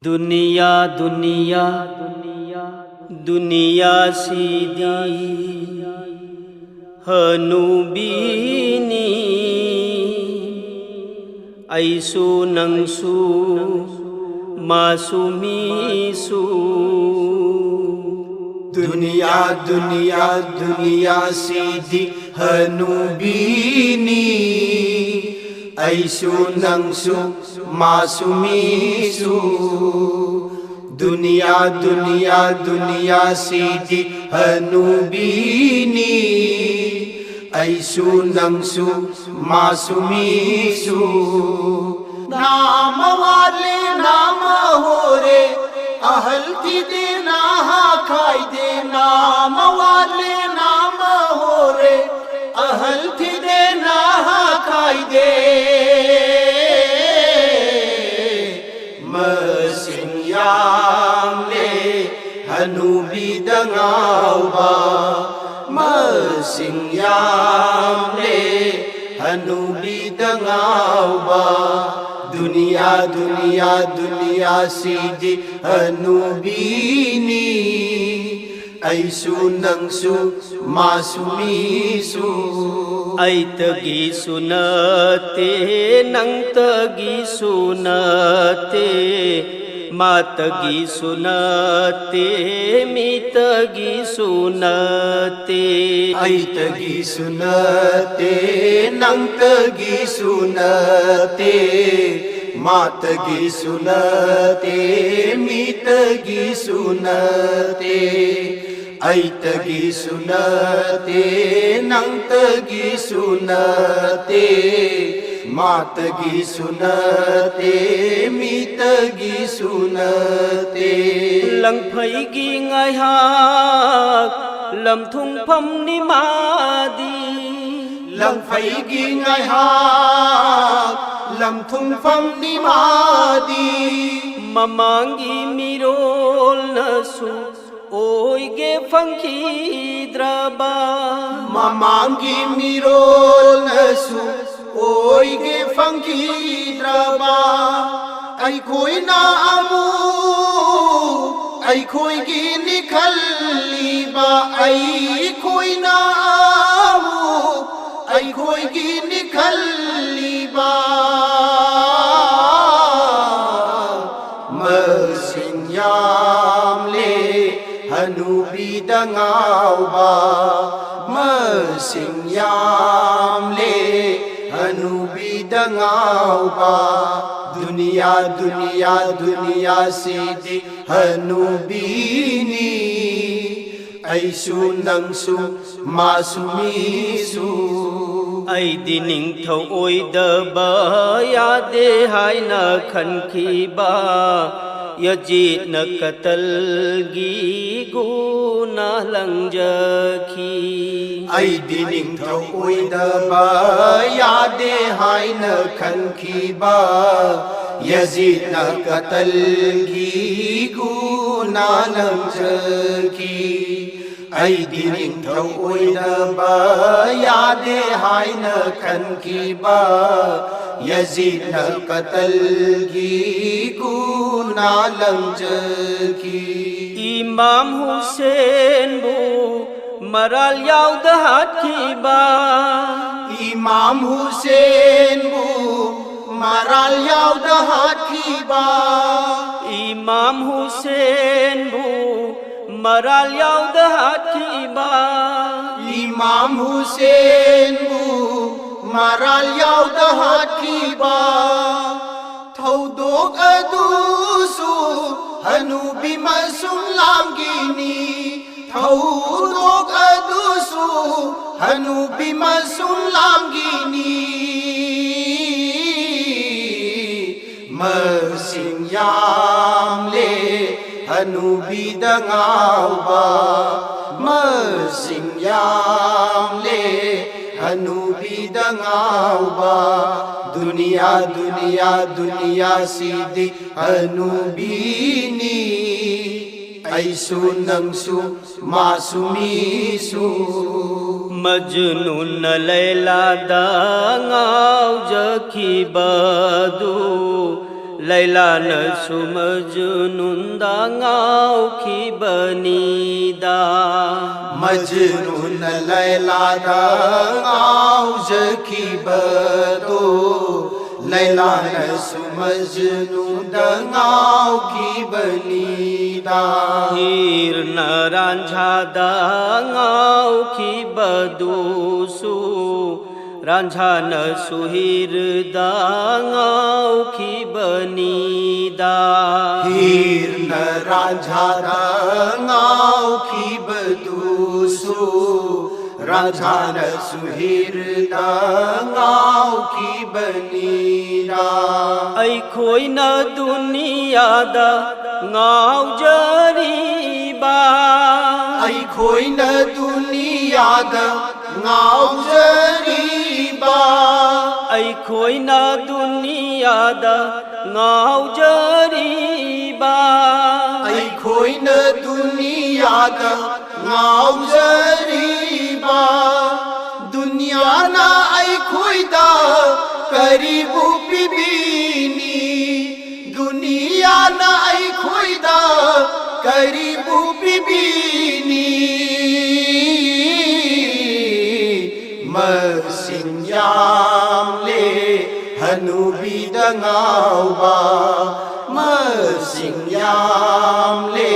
दुनिया दुनिया दुनिया सीदी हनुबीनी ऐसु नंसु मासुमीसु दुनिया दुनिया दुनिया सीधी हनुबीनी ऐसु नंसु मासुमीसु दुनिया दुनिया दुनिया सीधी हनुबीनी ऐसु नंसु मासुमीसु नाम वाले नाम हो रे अहल थी दे ना खाई दे नाम वाले नाम हो रे अहल थी दे ना खाई दे मसिंयाम ले हनुबी दंगावा मसिंयाम ले हनुबी दंगावा दुनिया दुनिया दुनिया सीधी हनुबीनी ऐसु नंसु मासुमीसु ऐतगी सुनते नंतगी सुनते मातगी सुनते मितगी सुनते ऐतगी सुनते नंतगी सुनते मातगी सुनते मितगी सुनते ऐतगी सुनते नंतगी सुनते मातगी सुनते मितगी सुनते लंफैगी ngaihak lamthungpham nimadi लंफैगी ngaihak lamthungpham nimadi mamangi mirol nasu oige fanghidraba mamangi mirol nasu oige fanghidraba ai khoi na amu ai khoi gi nikhalliba ai khoi na amu ai khoi gi nikhalliba masinyam le हनुबी दंगावा मसिंयाम ले हनुबी दंगावा दुनिया दुनिया दुनिया सीधी हनुबीनी ऐसु नंसु मासुमीसु ऐदि निंथौ ओइदबा यादे हायना खनखिबा यजीत न कतलगी गुना लंजखी ऐदि निंथौ ओइदबा यादे हायन खनखिबा यजीत न कतलगी गुना लंजखी ऐदि निंथौ ओइदबा यादे हायन खनखिबा यजीत न कतलगी गुना लंजखी इमाम हुसैन बु मराल याउद हाथीबा इमाम हुसैन बु मराल याउद हाथीबा इमाम हुसैन बु मराल याउद हाथीबा इमाम हुसैन बु मराल याउद हाथीबा थौदोक अदुसु हनुबी मसुलामगिनी थौदोक अदुसु हनुबी मसुलामगिनी मसिंयाम ले हनुबी दंगावा मसिंयाम ले हनुबी दंगावा दुनिया दुनिया दुनिया सीधी हनुबीनी ऐसु नंसु मासुमीसु मजनून लैला दांगाव जखी बदू Lailana sumajnunda ngaukhibnida Majnun Lailana ngaukhibado Lailana sumajnunda ngaukhibnida Hirna ranjhada ngaukhibdusu Ranjhana suhirda ngaukhibnida Hirna ranjhada ngaukhibdusu Ranjhana suhirda ngaukhibnida Aikhoina duniyada ngaujariba Aikhoina duniyada ngaujariba Aikhoina duniyada ngaujariba Aikhoina duniyada ngaujariba Dunyana aikhoida karibu pibini Dunyana aikhoida karibu pibini Masingyamle hanubida ngauba Masingyamle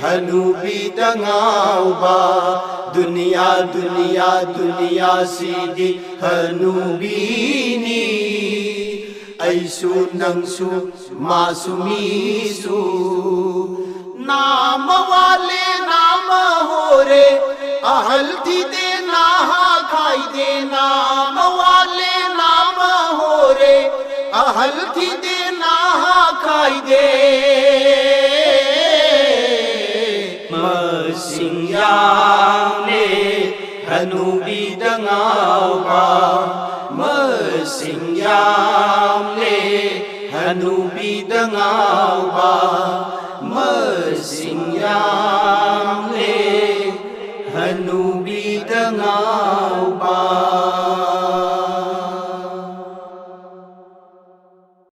hanubida ngauba Dunia dunia dunia sidi hanubini Aisu nangsu masumisu Nama wale nama hore ahal de naha khai de nama wale nama hore ahal de naha khai de Masingyamle hanubida ngauba Masingyamle hanubida ngauba Masingyamle hanubida ngauba